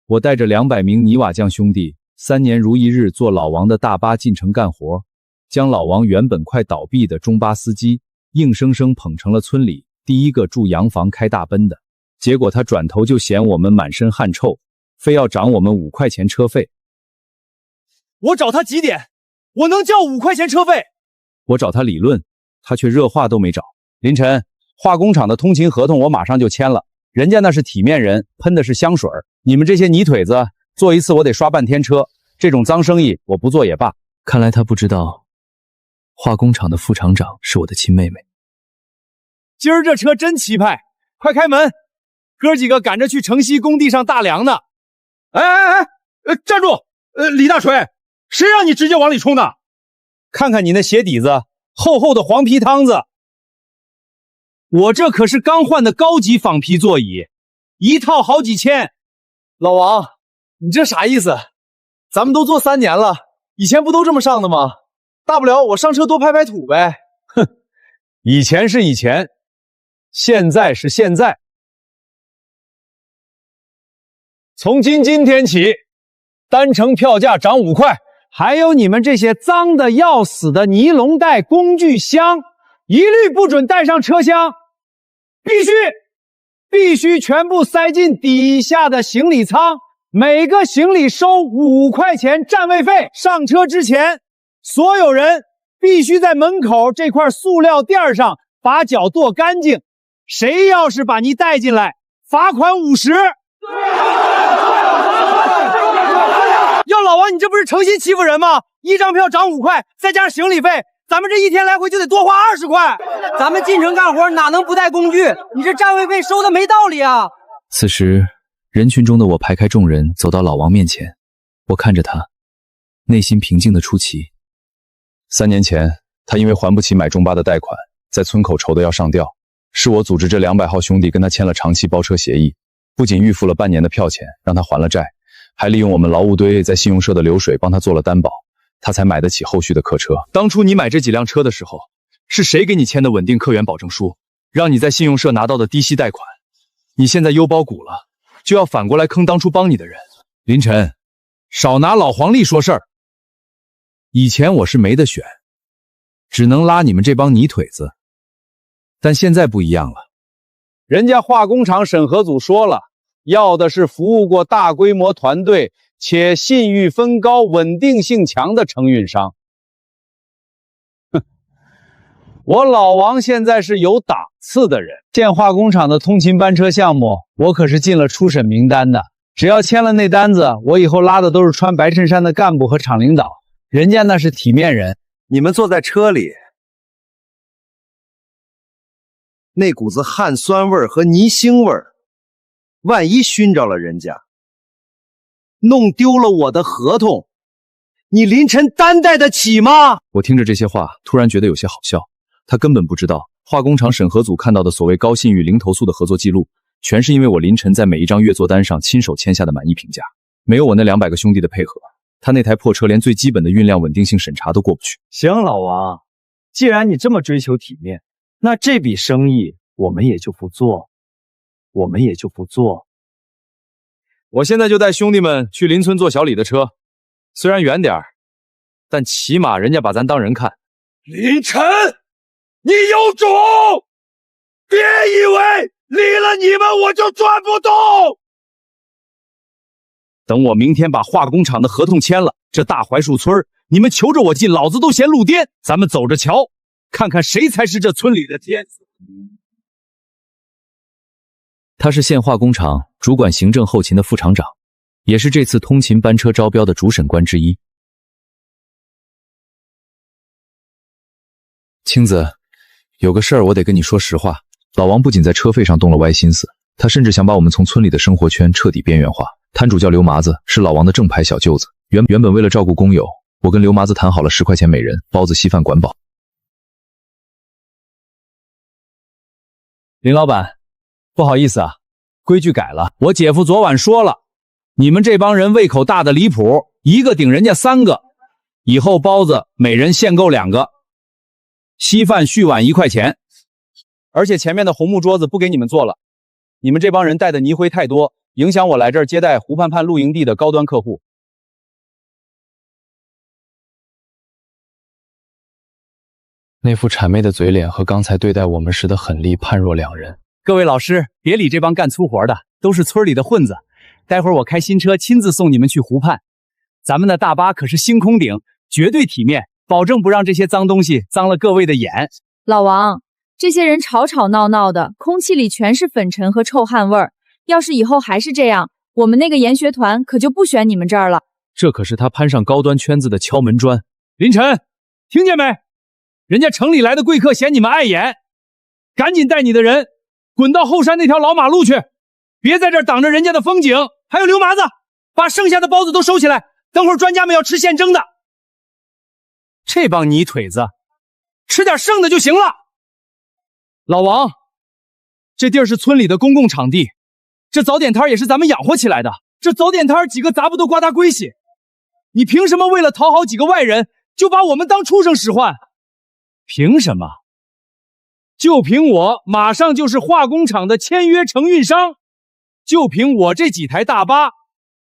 我带着200名泥瓦匠兄弟，3年如一日坐老王的大巴进城干活，将老王原本快倒闭的中巴司机硬生生捧成了村里第一个住洋房开大奔的。结果他转头就嫌我们满身汗臭，非要涨我们5块钱车费。我找他几点？我能交5块钱车费？我找他理论，他却热话都没找。凌晨，化工厂的通勤合同我马上就签了，人家那是体面人，喷的是香水，你们这些泥腿子做一次我得刷半天车，这种脏生意我不做也罢。看来他不知道，化工厂的副厂长是我的亲妹妹。今儿这车真气派，快开门！哥几个赶着去城西工地上大梁呢。站住！李大锤，谁让你直接往里冲的？看看你那鞋底子，厚厚的黄皮汤子。我这可是刚换的高级仿皮座椅，一套好几千。老王，你这啥意思？咱们都做3年了，以前不都这么上的吗？大不了我上车多拍拍土呗。哼，以前是以前，现在是现在。从今天起，单程票价涨5块，还有你们这些脏的要死的尼龙袋工具箱，一律不准带上车厢，必须全部塞进底下的行李舱，每个行李收5块钱占位费。上车之前，所有人必须在门口这块塑料垫上把脚跺干净，谁要是把你带进来，罚款50。要老王，你这不是诚心欺负人吗？一张票涨5块，再加上行李费，咱们这一天来回就得多花20块。咱们进城干活哪能不带工具？你这占位费收的没道理啊！此时，人群中的我排开众人走到老王面前，我看着他，内心平静的出奇。3年前，他因为还不起买中巴的贷款，在村口愁得要上吊，是我组织这200号兄弟跟他签了长期包车协议，不仅预付了半年的票钱，让他还了债，还利用我们劳务堆在信用社的流水帮他做了担保，他才买得起后续的客车。当初你买这几辆车的时候，是谁给你签的稳定客源保证书，让你在信用社拿到的低息贷款？你现在优包股了，就要反过来坑当初帮你的人。林晨，少拿老黄历说事儿。以前我是没得选，只能拉你们这帮泥腿子，但现在不一样了。人家化工厂审核组说了，要的是服务过大规模团队且信誉分高、稳定性强的承运商。哼，我老王现在是有档次的人，建化工厂的通勤班车项目，我可是进了初审名单的。只要签了那单子，我以后拉的都是穿白衬衫的干部和厂领导，人家那是体面人。你们坐在车里，那股子汗酸味和泥腥味，万一熏着了人家，弄丢了我的合同，你林晨担待得起吗？我听着这些话，突然觉得有些好笑。他根本不知道，化工厂审核组看到的所谓高信誉零投诉的合作记录，全是因为我林晨在每一张月作单上亲手签下的满意评价。没有我那200个兄弟的配合，他那台破车连最基本的运量稳定性审查都过不去。行，老王，既然你这么追求体面，那这笔生意我们也就不做。我现在就带兄弟们去邻村坐小李的车，虽然远点儿，但起码人家把咱当人看。林晨，你有种！别以为离了你们我就转不动！等我明天把化工厂的合同签了，这大槐树村你们求着我进，老子都嫌路颠。咱们走着瞧，看看谁才是这村里的天子。他是县化工厂主管行政后勤的副厂长，也是这次通勤班车招标的主审官之一。青子，有个事儿我得跟你说实话，老王不仅在车费上动了歪心思，他甚至想把我们从村里的生活圈彻底边缘化。摊主叫刘麻子，是老王的正牌小舅子。原本为了照顾工友，我跟刘麻子谈好了10块钱每人，包子稀饭管饱。林老板，不好意思啊，规矩改了。我姐夫昨晚说了，你们这帮人胃口大的离谱，一个顶人家3个，以后包子每人限购2个，稀饭续碗1块钱，而且前面的红木桌子不给你们坐了，你们这帮人带的泥灰太多，影响我来这儿接待湖畔畔露营地的高端客户。那副谄媚的嘴脸和刚才对待我们时的狠戾判若两人。各位老师，别理这帮干粗活的，都是村里的混子。待会儿我开新车亲自送你们去湖畔。咱们的大巴可是星空顶，绝对体面，保证不让这些脏东西脏了各位的眼。老王，这些人吵吵闹闹的，空气里全是粉尘和臭汗味儿。要是以后还是这样，我们那个研学团可就不选你们这儿了。这可是他攀上高端圈子的敲门砖。林晨，听见没？人家城里来的贵客嫌你们碍眼，赶紧带你的人滚到后山那条老马路去，别在这儿挡着人家的风景。还有刘麻子，把剩下的包子都收起来，等会儿专家们要吃现蒸的。这帮泥腿子，吃点剩的就行了。老王，这地儿是村里的公共场地，这早点摊也是咱们养活起来的，这早点摊几个杂不都刮大关系，你凭什么为了讨好几个外人就把我们当畜生使唤？凭什么？就凭我马上就是化工厂的签约承运商，就凭我这几台大巴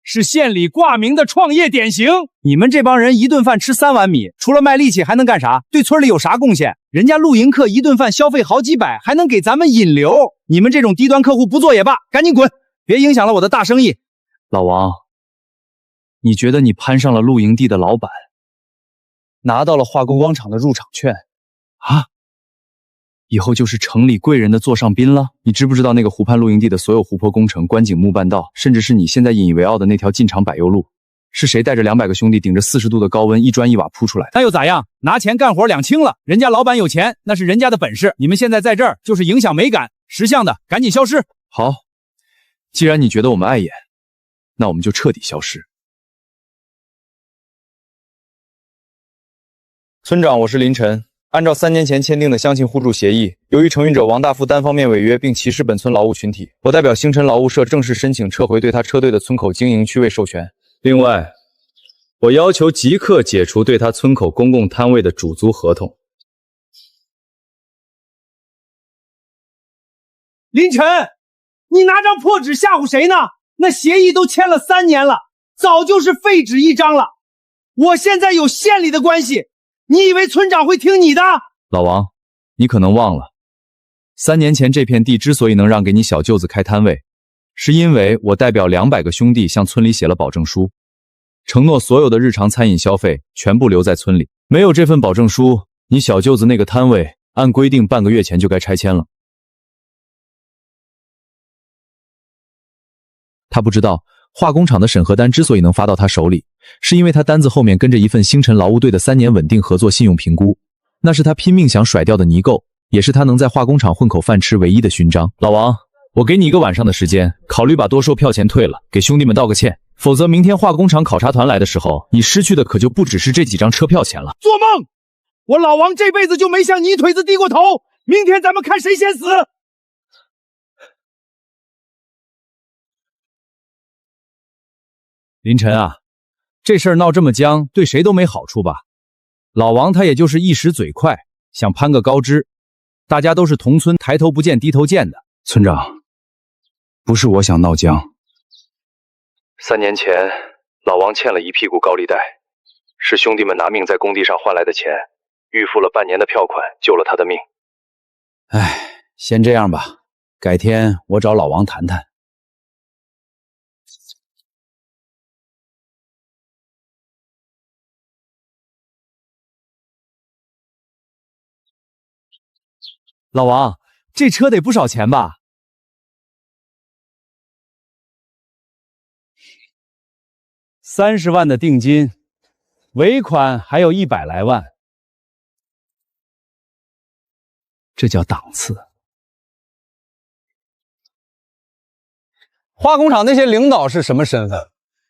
是县里挂名的创业典型。你们这帮人一顿饭吃3碗米，除了卖力气还能干啥？对村里有啥贡献？人家露营客一顿饭消费好几百，还能给咱们引流。你们这种低端客户不做也罢，赶紧滚，别影响了我的大生意。老王，你觉得你攀上了露营地的老板，拿到了化工工厂的入场券啊，以后就是城里贵人的座上宾了。你知不知道那个湖畔露营地的所有湖泊工程、观景木栈道，甚至是你现在引以为傲的那条进场柏油路，是谁带着200个兄弟顶着40度的高温一砖一瓦铺出来的？那又咋样？拿钱干活两清了，人家老板有钱，那是人家的本事。你们现在在这儿就是影响美感，识相的赶紧消失。好，既然你觉得我们碍眼，那我们就彻底消失。村长，我是林晨。按照3年前签订的乡亲互助协议，由于承运者王大富单方面违约并歧视本村劳务群体，我代表星辰劳务社正式申请撤回对他车队的村口经营区位授权。另外，我要求即刻解除对他村口公共摊位的主租合同。林晨，你拿张破纸吓唬谁呢？那协议都签了3年了，早就是废纸一张了。我现在有县里的关系，你以为村长会听你的？老王，你可能忘了，3年前这片地之所以能让给你小舅子开摊位，是因为我代表200个兄弟向村里写了保证书，承诺所有的日常餐饮消费全部留在村里。没有这份保证书，你小舅子那个摊位按规定半个月前就该拆迁了。他不知道，化工厂的审核单之所以能发到他手里，是因为他单子后面跟着一份星辰劳务队的3年稳定合作信用评估，那是他拼命想甩掉的泥垢，也是他能在化工厂混口饭吃唯一的勋章。老王，我给你1个晚上的时间，考虑把多收票钱退了，给兄弟们道个歉，否则明天化工厂考察团来的时候，你失去的可就不只是这几张车票钱了。做梦！我老王这辈子就没向泥腿子低过头，明天咱们看谁先死。林晨啊，这事儿闹这么僵，对谁都没好处吧？老王他也就是一时嘴快，想攀个高枝。大家都是同村，抬头不见低头见的。村长，不是我想闹僵。3年前，老王欠了一屁股高利贷，是兄弟们拿命在工地上换来的钱，预付了半年的票款，救了他的命。唉，先这样吧，改天我找老王谈谈。老王，这车得不少钱吧？30万的定金，尾款还有100来万，这叫档次。化工厂那些领导是什么身份？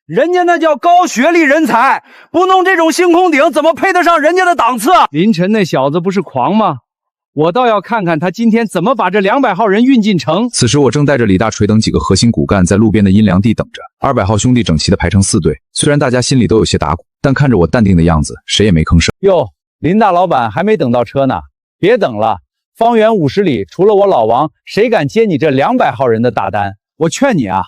人家那叫高学历人才，不弄这种星空顶，怎么配得上人家的档次？林晨那小子不是狂吗？我倒要看看他今天怎么把这200号人运进城。此时我正带着李大锤等几个核心骨干在路边的阴凉地等着。200号兄弟整齐的排成4队，虽然大家心里都有些打鼓，但看着我淡定的样子，谁也没吭声。哟，林大老板还没等到车呢，别等了。方圆50里，除了我老王，谁敢接你这200号人的大单？我劝你啊，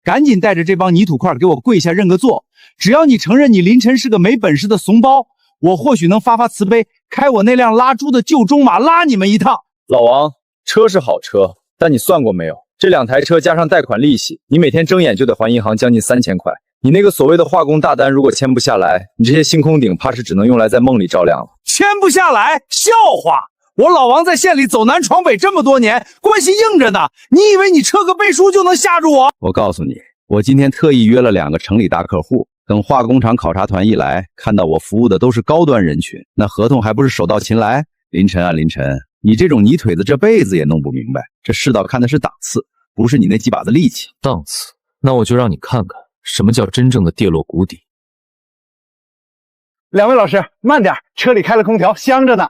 赶紧带着这帮泥土块给我跪下认个错。只要你承认你林晨是个没本事的怂包，我或许能发发慈悲，开我那辆拉猪的旧中马拉你们一趟。老王，车是好车，但你算过没有？这2台车加上贷款利息，你每天睁眼就得还银行将近3000块。你那个所谓的化工大单，如果签不下来，你这些星空顶怕是只能用来在梦里照亮了。签不下来，笑话！我老王在县里走南闯北这么多年，关系硬着呢。你以为你撤个背书就能吓住我？我告诉你，我今天特意约了2个城里大客户，等化工厂考察团一来，看到我服务的都是高端人群，那合同还不是手到擒来？林晨啊，林晨，你这种泥腿子这辈子也弄不明白，这世道看的是档次，不是你那几把子力气。档次？那我就让你看看什么叫真正的跌落谷底。2位老师，慢点，车里开了空调，香着呢。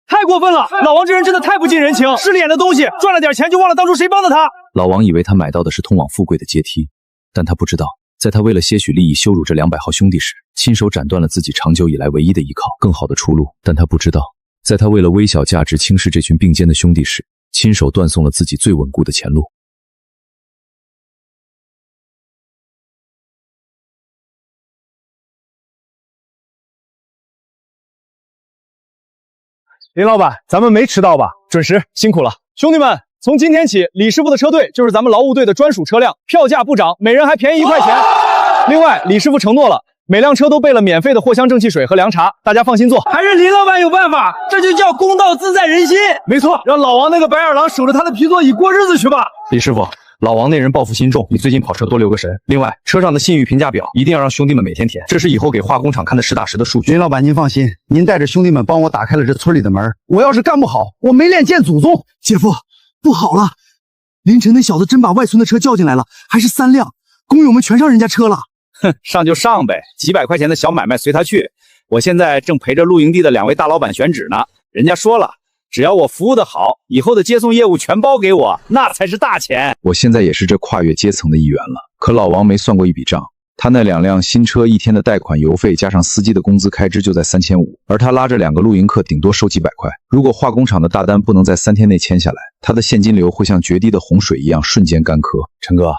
太过分了！老王这人真的太不近人情，势利眼的东西，赚了点钱就忘了当初谁帮的他。老王以为他买到的是通往富贵的阶梯，但他不知道，在他为了些许利益羞辱这200号兄弟时，亲手斩断了自己长久以来唯一的依靠，更好的出路。但他不知道，在他为了微小价值轻视这群并肩的兄弟时，亲手断送了自己最稳固的前路。林老板，咱们没迟到吧？准时，辛苦了。兄弟们，从今天起，李师傅的车队就是咱们劳务队的专属车辆，票价不涨，每人还便宜1块钱。另外，李师傅承诺了，每辆车都备了免费的藿香正气水和凉茶，大家放心坐。还是林老板有办法，这就叫公道自在人心。没错，让老王那个白眼狼守着他的皮座椅过日子去吧。李师傅，老王那人报复心重，你最近跑车多留个神。另外，车上的信誉评价表一定要让兄弟们每天填，这是以后给化工厂看的实打实的数据。林老板，您放心，您带着兄弟们帮我打开了这村里的门。我要是干不好，我没脸见祖宗。姐夫，不好了，林晨那小子真把外村的车叫进来了，还是3辆，工友们全上人家车了。哼，上就上呗，几百块钱的小买卖随他去。我现在正陪着露营地的2位大老板选址呢，人家说了，只要我服务的好，以后的接送业务全包给我，那才是大钱。我现在也是这跨越阶层的一员了，可老王没算过一笔账，他那2辆新车一天的贷款油费加上司机的工资开支就在3500，而他拉着2个露营客顶多收几百块。如果化工厂的大单不能在3天内签下来，他的现金流会像决堤的洪水一样瞬间干涸。陈哥，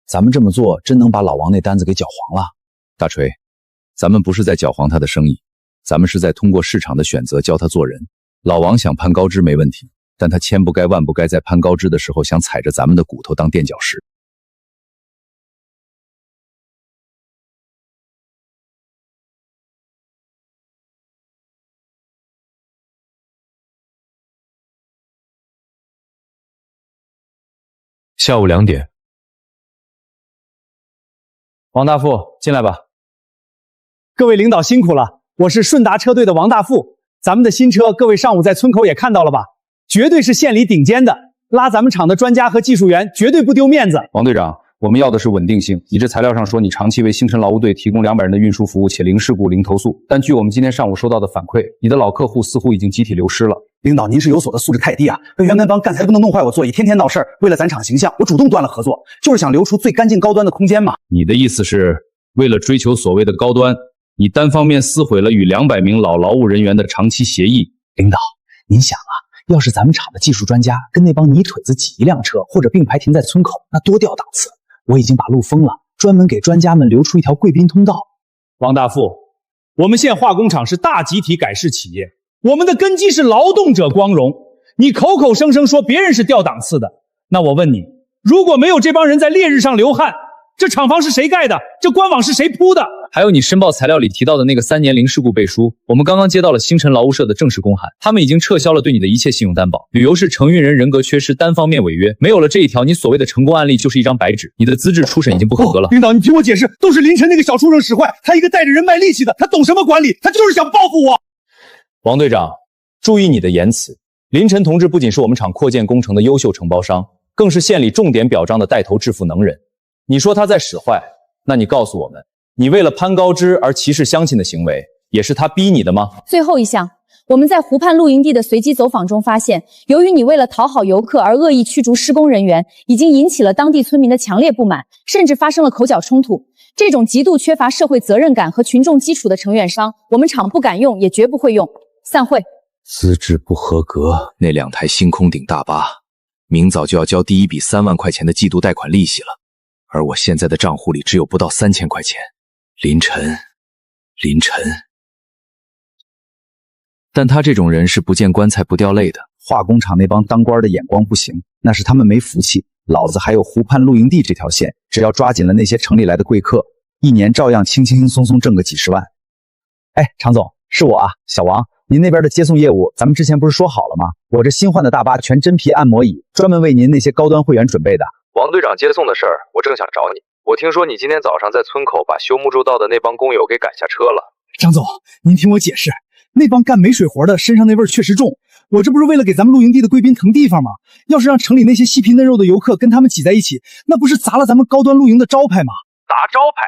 咱们这么做真能把老王那单子给搅黄了。大锤，咱们不是在搅黄他的生意，咱们是在通过市场的选择教他做人。老王想攀高枝没问题，但他千不该万不该在攀高枝的时候想踩着咱们的骨头当垫脚石。下午2点，王大富，进来吧。各位领导辛苦了，我是顺达车队的王大富。咱们的新车，各位上午在村口也看到了吧？绝对是县里顶尖的，拉咱们厂的专家和技术员绝对不丢面子。王队长，我们要的是稳定性。你这材料上说你长期为星辰劳务队提供200人的运输服务，且零事故、零投诉。但据我们今天上午收到的反馈，你的老客户似乎已经集体流失了。领导，您是有所的素质太低啊！跟原跟帮干才不能弄坏我座椅，天天闹事儿。为了咱厂形象，我主动断了合作，就是想留出最干净高端的空间嘛。你的意思是，为了追求所谓的高端，你单方面撕毁了与200名老劳务人员的长期协议？领导，您想啊，要是咱们厂的技术专家跟那帮泥腿子挤一辆车，或者并排停在村口，那多掉档次。我已经把路封了，专门给专家们留出一条贵宾通道。王大富，我们县化工厂是大集体改式企业，我们的根基是劳动者光荣。你口口声声说别人是掉档次的，那我问你，如果没有这帮人在烈日上流汗，这厂房是谁盖的？这官网是谁铺的？还有你申报材料里提到的那个3年零事故背书，我们刚刚接到了星辰劳务社的正式公函，他们已经撤销了对你的一切信用担保，理由是承运人人格缺失，单方面违约。没有了这一条，你所谓的成功案例就是一张白纸，你的资质初审已经不合格了。领导，你听我解释，都是林晨那个小畜生使坏，他一个带着人脉力气的，他懂什么管理？他就是想报复我。王队长，注意你的言辞。林晨同志不仅是我们厂扩建工程的优秀承包商，更是县里重点表彰的带头致富能人。你说他在使坏，那你告诉我们，你为了攀高枝而歧视乡亲的行为，也是他逼你的吗？最后一项，我们在湖畔露营地的随机走访中发现，由于你为了讨好游客而恶意驱逐施工人员，已经引起了当地村民的强烈不满，甚至发生了口角冲突。这种极度缺乏社会责任感和群众基础的承院商，我们厂不敢用，也绝不会用。散会。资质不合格，那2台星空顶大巴，明早就要交第一笔3万块钱的季度贷款利息了，而我现在的账户里只有不到3000块钱。林晨，但他这种人是不见棺材不掉泪的。化工厂那帮当官的眼光不行，那是他们没福气。老子还有湖畔露营地这条线，只要抓紧了那些城里来的贵客，一年照样轻轻松松挣个几十万。哎，常总，是我啊，小王。您那边的接送业务，咱们之前不是说好了吗？我这新换的大巴全真皮按摩椅，专门为您那些高端会员准备的。王队长接送的事儿，我正想找你。我听说你今天早上在村口把修木栈道的那帮工友给赶下车了。张总，您听我解释，那帮干没水活的身上那味儿确实重。我这不是为了给咱们露营地的贵宾腾地方吗？要是让城里那些细皮嫩肉的游客跟他们挤在一起，那不是砸了咱们高端露营的招牌吗？砸招牌？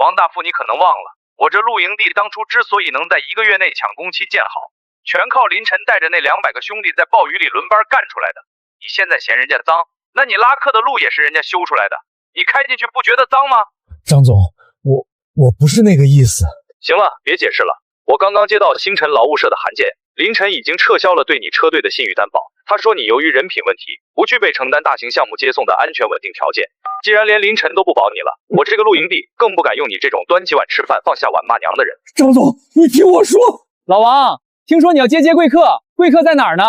王大富，你可能忘了，我这露营地当初之所以能在1个月内抢工期建好，全靠林晨带着那200个兄弟在暴雨里轮班干出来的。你现在嫌人家脏，那你拉客的路也是人家修出来的，你开进去不觉得脏吗？张总，我不是那个意思。行了，别解释了。我刚刚接到星辰劳务社的函件，林晨已经撤销了对你车队的信誉担保。他说你由于人品问题，不具备承担大型项目接送的安全稳定条件。既然连林晨都不保你了，我这个露营地更不敢用你这种端起碗吃饭放下碗骂娘的人。张总，你听我说。老王，听说你要接贵客，贵客在哪儿呢？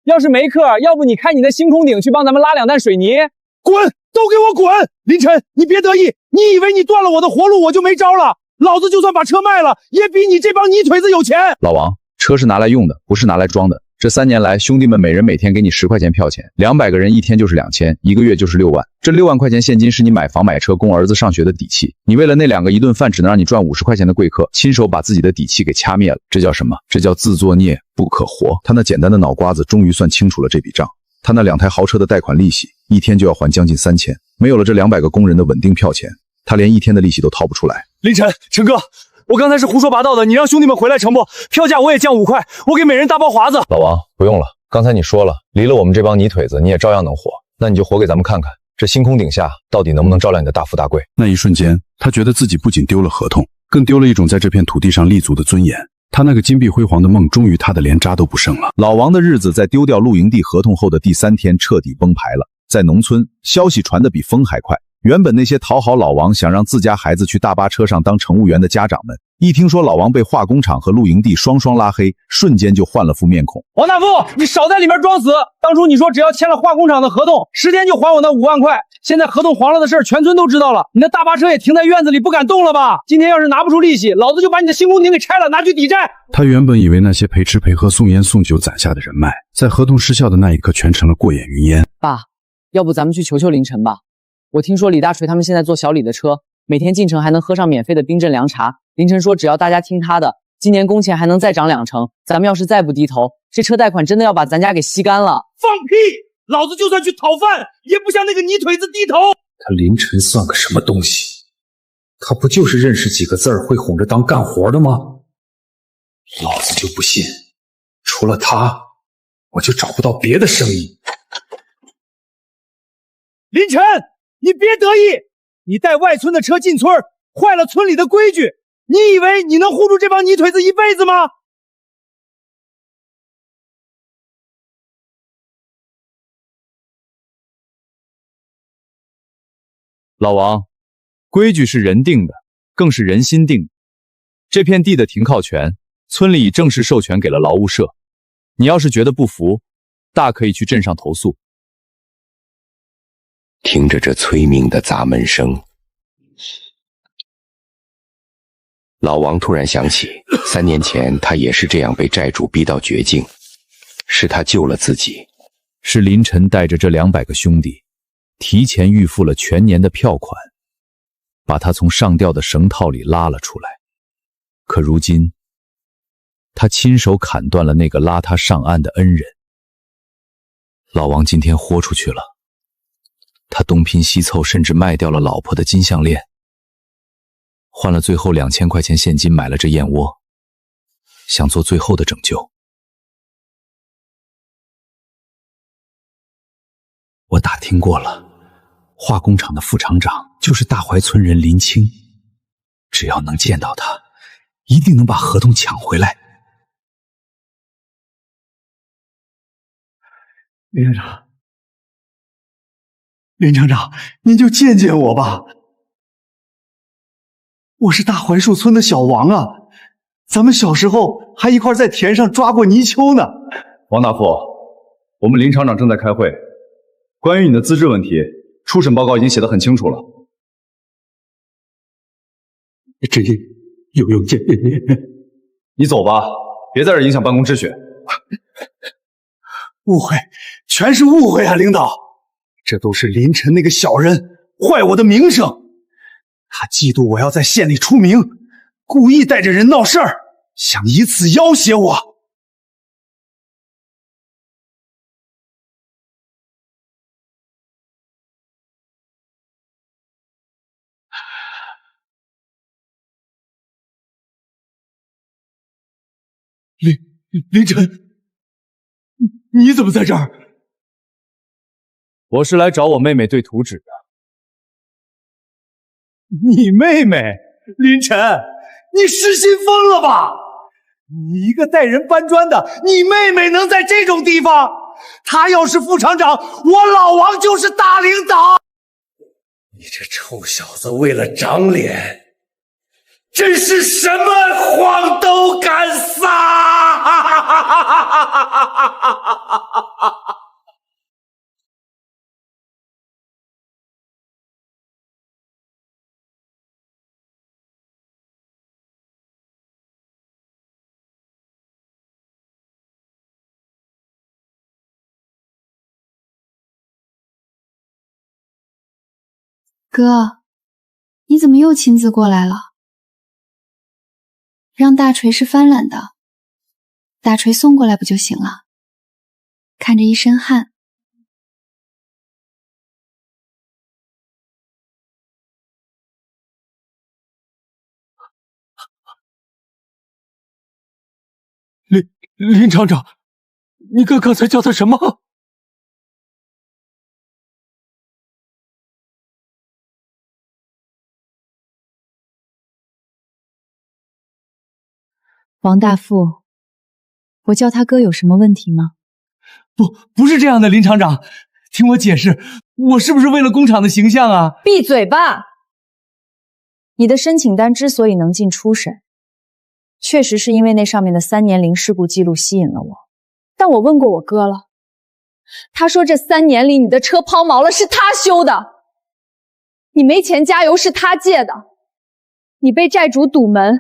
要是没客，要不你开你的星空顶去帮咱们拉2担水泥？滚！都给我滚！林晨，你别得意，你以为你断了我的活路，我就没招了？老子就算把车卖了，也比你这帮泥腿子有钱。老王，车是拿来用的，不是拿来装的。这3年来，兄弟们每人每天给你10块钱票钱，200个人一天就是2000，1个月就是6万。这6万块钱现金是你买房买车供儿子上学的底气。你为了那2个一顿饭只能让你赚50块钱的贵客，亲手把自己的底气给掐灭了，这叫什么？这叫自作孽不可活。他那简单的脑瓜子终于算清楚了这笔账。他那2台豪车的贷款利息，一天就要还将近3000，没有了这200个工人的稳定票钱，他连一天的利息都掏不出来。林晨，陈哥，我刚才是胡说八道的，你让兄弟们回来承不？票价我也降5块，我给每人大包华子。老王，不用了，刚才你说了，离了我们这帮泥腿子，你也照样能活。那你就活给咱们看看，这星空顶下到底能不能照亮你的大富大贵？那一瞬间，他觉得自己不仅丢了合同，更丢了一种在这片土地上立足的尊严。他那个金碧辉煌的梦，终于塌得连渣都不剩了。老王的日子在丢掉露营地合同后的第3天彻底崩盘了。在农村，消息传得比风还快。原本那些讨好老王想让自家孩子去大巴车上当乘务员的家长们，一听说老王被化工厂和露营地双双拉黑，瞬间就换了副面孔。王大富，你少在里面装死！当初你说只要签了化工厂的合同，10天就还我那5万块。现在合同黄了的事儿全村都知道了，你那大巴车也停在院子里不敢动了吧？今天要是拿不出利息，老子就把你的星空顶给拆了，拿去抵债。他原本以为那些陪吃陪喝送烟送酒攒下的人脉，在合同失效的那一刻全成了过眼云烟。爸，要不咱们去求求凌晨吧？我听说李大锤他们现在坐小李的车，每天进城还能喝上免费的冰镇凉茶。凌晨说只要大家听他的，今年工钱还能再涨2成。咱们要是再不低头，这车贷款真的要把咱家给吸干了。放屁！老子就算去讨饭，也不向那个泥腿子低头。他凌晨算个什么东西？他不就是认识几个字儿会哄着当干活的吗？老子就不信，除了他，我就找不到别的生意。林晨，你别得意，你带外村的车进村，坏了村里的规矩，你以为你能护住这帮泥腿子一辈子吗？老王，规矩是人定的，更是人心定的。这片地的停靠权，村里已正式授权给了劳务社。你要是觉得不服，大可以去镇上投诉。听着这催命的砸门声，老王突然想起3年前他也是这样被债主逼到绝境，是他救了自己。是林晨带着这200个兄弟提前预付了全年的票款，把他从上吊的绳套里拉了出来。可如今，他亲手砍断了那个拉他上岸的恩人。老王今天豁出去了，他东拼西凑，甚至卖掉了老婆的金项链，换了最后2000块钱现金买了这燕窝，想做最后的拯救。我打听过了，化工厂的副厂长就是大槐村人林青，只要能见到他，一定能把合同抢回来。林院长，林厂长，您就见见我吧。我是大槐树村的小王啊，咱们小时候还一块在田上抓过泥鳅呢。王大副，我们林厂长正在开会，关于你的资质问题，初审报告已经写得很清楚了。这有用见面。你走吧，别在这影响办公秩序。误会，全是误会啊，领导！这都是林晨那个小人坏我的名声，他嫉妒我要在县里出名，故意带着人闹事儿，想以此要挟我。林晨，你怎么在这儿？我是来找我妹妹对图纸的。你妹妹林晨，你失心疯了吧？你一个带人搬砖的，你妹妹能在这种地方？她要是副厂长，我老王就是大领导。你这臭小子为了长脸，真是什么谎都敢撒！哥，你怎么又亲自过来了？让大锤是翻脸的，大锤送过来不就行了？看着一身汗。林厂长，你刚才叫他什么？王大富，我叫他哥有什么问题吗？不是这样的，林厂长，听我解释，我是不是为了工厂的形象啊？闭嘴吧！你的申请单之所以能进初审，确实是因为那上面的3年零事故记录吸引了我。但我问过我哥了，他说这3年里你的车抛锚了是他修的，你没钱加油是他借的，你被债主堵门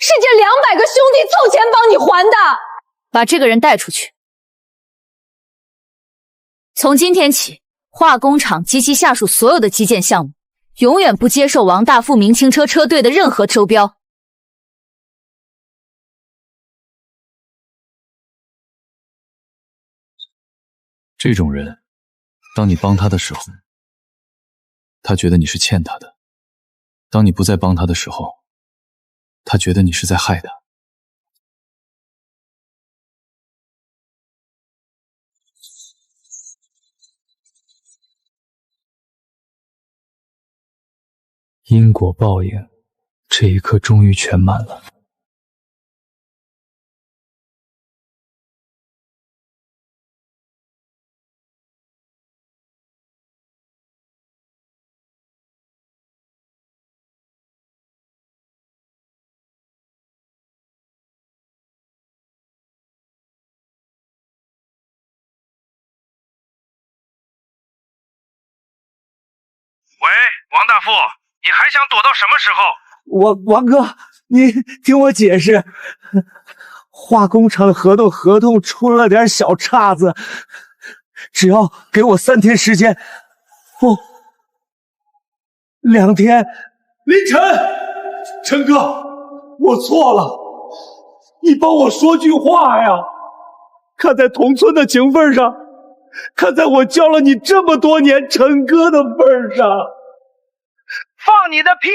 是这200个兄弟凑钱帮你还的。把这个人带出去。从今天起，化工厂及其下属所有的基建项目，永远不接受王大富明清车车队的任何收标。这种人，当你帮他的时候，他觉得你是欠他的；当你不再帮他的时候，他觉得你是在害他。因果报应，这一刻终于全满了。喂，王大富，你还想躲到什么时候？王哥，你听我解释，化工厂的合同出了点小岔子，只要给我3天时间，不，2天。林晨，陈哥，我错了，你帮我说句话呀！看在同村的情分上，看在我教了你这么多年陈哥的份上。放你的屁！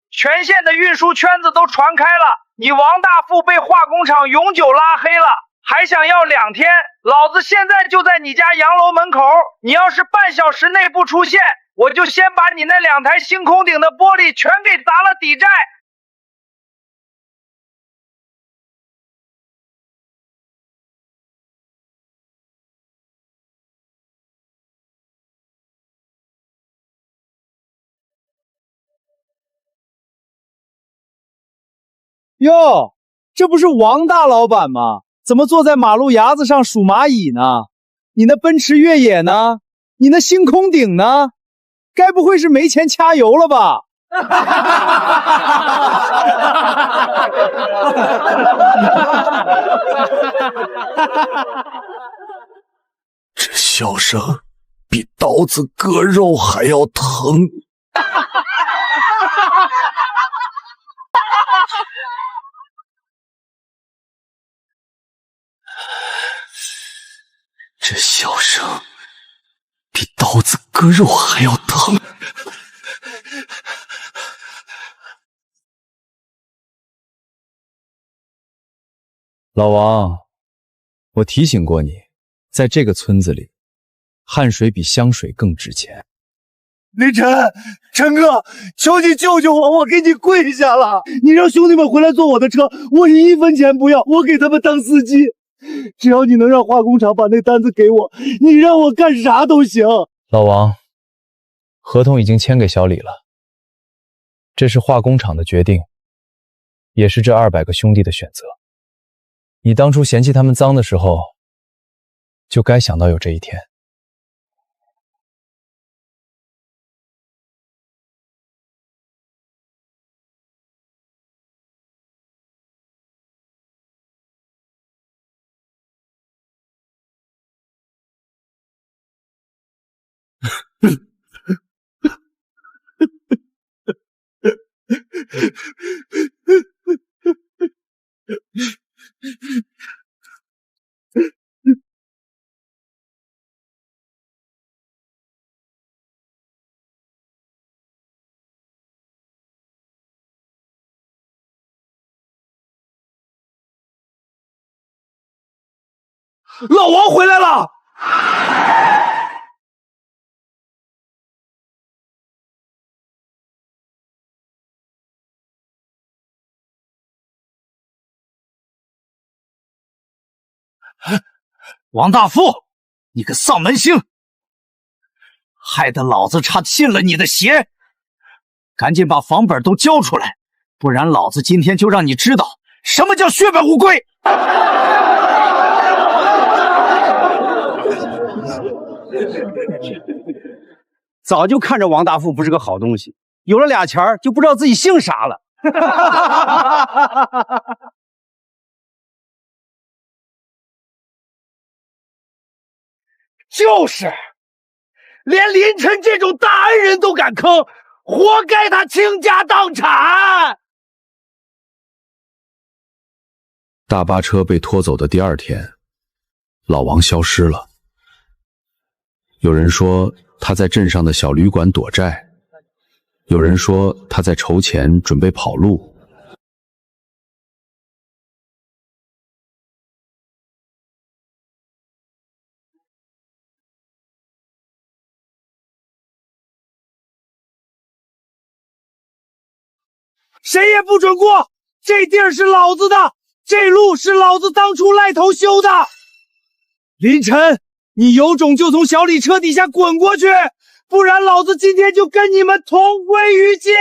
全县的运输圈子都传开了，你王大富被化工厂永久拉黑了，还想要2天？老子现在就在你家洋楼门口，你要是半小时内不出现，我就先把你那2台星空顶的玻璃全给砸了抵债。哟，这不是王大老板吗？怎么坐在马路牙子上数蚂蚁呢？你那奔驰越野呢？你那星空顶呢？该不会是没钱掐油了吧？这笑声比刀子割肉还要疼。这笑声比刀子割肉还要疼。老王，我提醒过你，在这个村子里，汗水比香水更值钱。林晨，陈哥，求你救救我，我给你跪下了！你让兄弟们回来坐我的车，我1分钱不要，我给他们当司机。只要你能让化工厂把那单子给我，你让我干啥都行。老王，合同已经签给小李了，这是化工厂的决定，也是这200个兄弟的选择。你当初嫌弃他们脏的时候，就该想到有这一天。老王回来了！王大富，你个丧门星，害得老子差信了你的邪！赶紧把房本都交出来，不然老子今天就让你知道什么叫血本无归！早就看着王大富不是个好东西，有了俩钱儿就不知道自己姓啥了。就是，连林晨这种大恩人都敢坑，活该他倾家荡产。大巴车被拖走的第2天，老王消失了。有人说他在镇上的小旅馆躲债，有人说他在筹钱准备跑路。谁也不准过，这地儿是老子的，这路是老子当初赖头修的。林晨，你有种就从小李车底下滚过去，不然老子今天就跟你们同归于尽！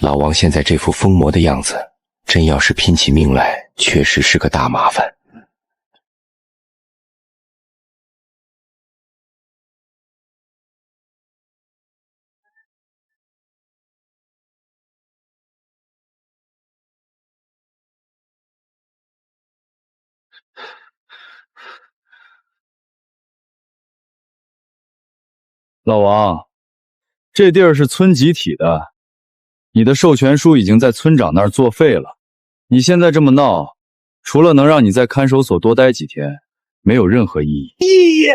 老王现在这副疯魔的样子，真要是拼起命来，确实是个大麻烦。老王，这地儿是村集体的，你的授权书已经在村长那儿作废了。你现在这么闹，除了能让你在看守所多待几天，没有任何意义。意义？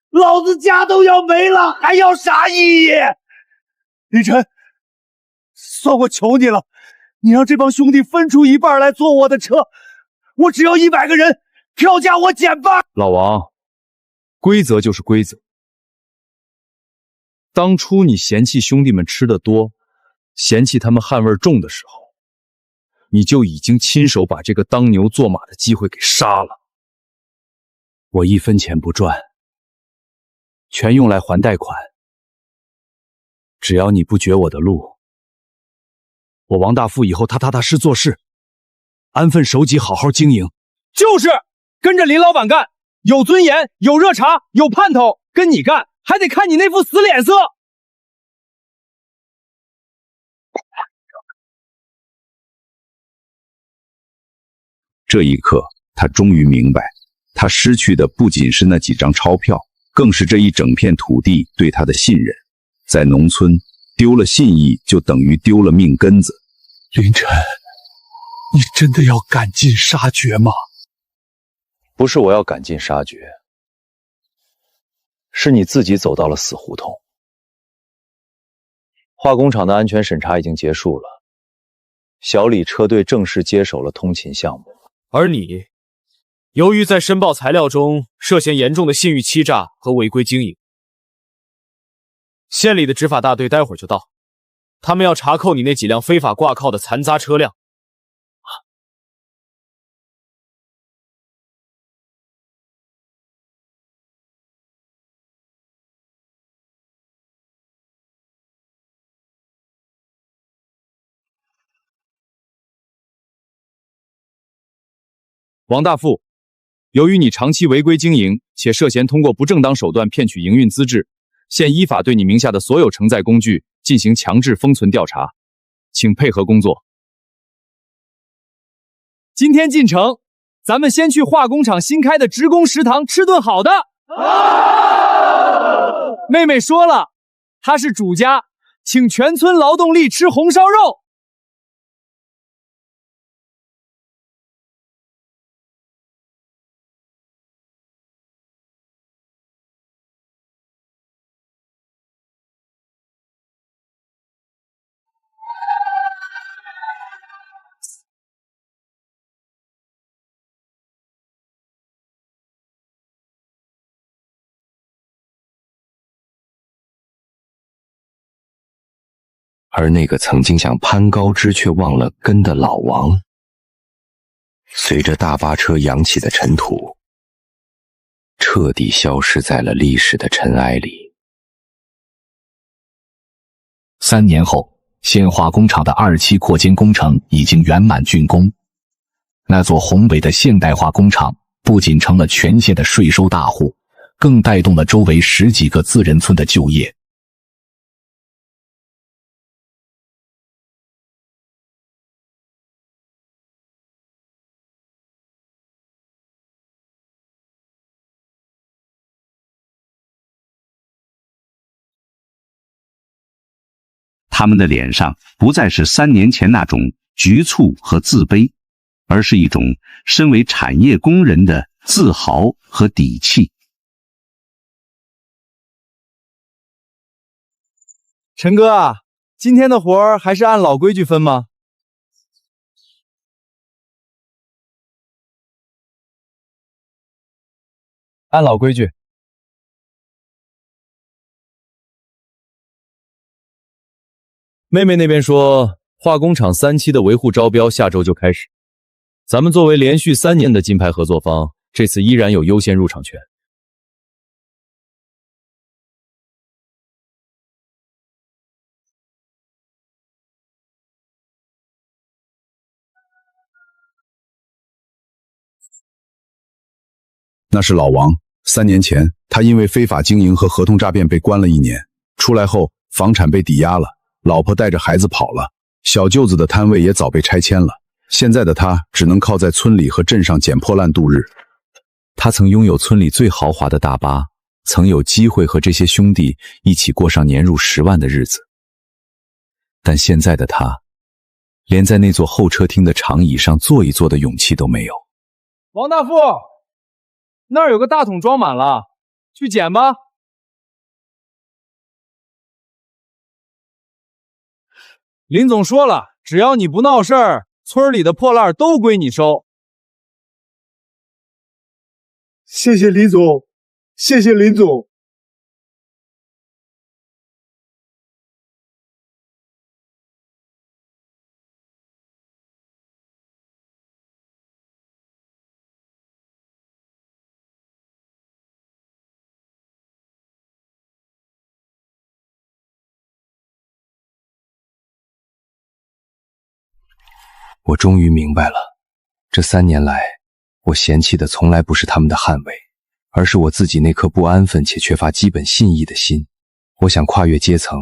老子家都要没了，还要啥意义？林晨，算我求你了，你让这帮兄弟分出1半来坐我的车，我只要100个人，票价我减半。老王，规则就是规则。当初你嫌弃兄弟们吃的多，嫌弃他们汗味重的时候，你就已经亲手把这个当牛做马的机会给杀了。我1分钱不赚，全用来还贷款，只要你不绝我的路，我王大富以后他踏踏实做事，安分守己，好好经营。就是跟着林老板干，有尊严，有热茶，有盼头。跟你干还得看你那副死脸色。这一刻，他终于明白，他失去的不仅是那几张钞票，更是这一整片土地对他的信任。在农村，丢了信义就等于丢了命根子。林晨，你真的要赶尽杀绝吗？不是我要赶尽杀绝，是你自己走到了死胡同。化工厂的安全审查已经结束了，小李车队正式接手了通勤项目。而你，由于在申报材料中涉嫌严重的信誉欺诈和违规经营，县里的执法大队待会儿就到，他们要查扣你那几辆非法挂靠的残渣车辆。王大富，由于你长期违规经营，且涉嫌通过不正当手段骗取营运资质，现依法对你名下的所有承载工具进行强制封存调查，请配合工作。今天进城，咱们先去化工厂新开的职工食堂吃顿好的。妹妹说了，她是主家，请全村劳动力吃红烧肉。而那个曾经想攀高枝却忘了根的老王，随着大巴车扬起的尘土，彻底消失在了历史的尘埃里。3年后，县化工厂的2期扩建工程已经圆满竣工。那座宏伟的现代化工厂不仅成了全县的税收大户，更带动了周围10几个自人村的就业。他们的脸上不再是3年前那种局促和自卑，而是一种身为产业工人的自豪和底气。陈哥啊，今天的活儿还是按老规矩分吗？按老规矩。妹妹那边说，化工厂3期的维护招标下周就开始。咱们作为连续3年的金牌合作方，这次依然有优先入场权。那是老王，3年前他因为非法经营和合同诈骗被关了1年，出来后房产被抵押了，老婆带着孩子跑了，小舅子的摊位也早被拆迁了。现在的他只能靠在村里和镇上捡破烂度日。他曾拥有村里最豪华的大巴，曾有机会和这些兄弟一起过上年入10万的日子。但现在的他，连在那座候车厅的长椅上坐一坐的勇气都没有。王大富，那儿有个大桶装满了，去捡吧。林总说了，只要你不闹事儿，村里的破烂都归你收。谢谢林总，谢谢林总。我终于明白了，这3年来，我嫌弃的从来不是他们的捍卫，而是我自己那颗不安分且缺乏基本信义的心。我想跨越阶层，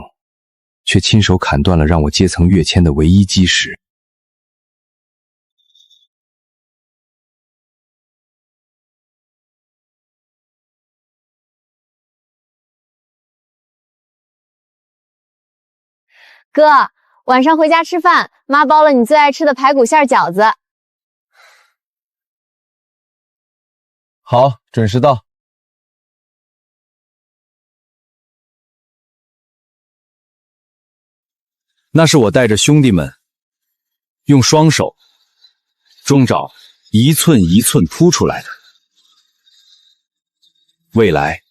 却亲手砍断了让我阶层跃迁的唯一基石。哥，晚上回家吃饭，妈包了你最爱吃的排骨馅饺子。好，准时到。那是我带着兄弟们，用双手、中爪一寸一寸铺出来的。未来，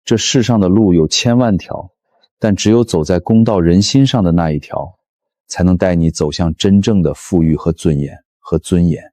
这世上的路有千万条，但只有走在公道人心上的那一条，才能带你走向真正的富裕和尊严。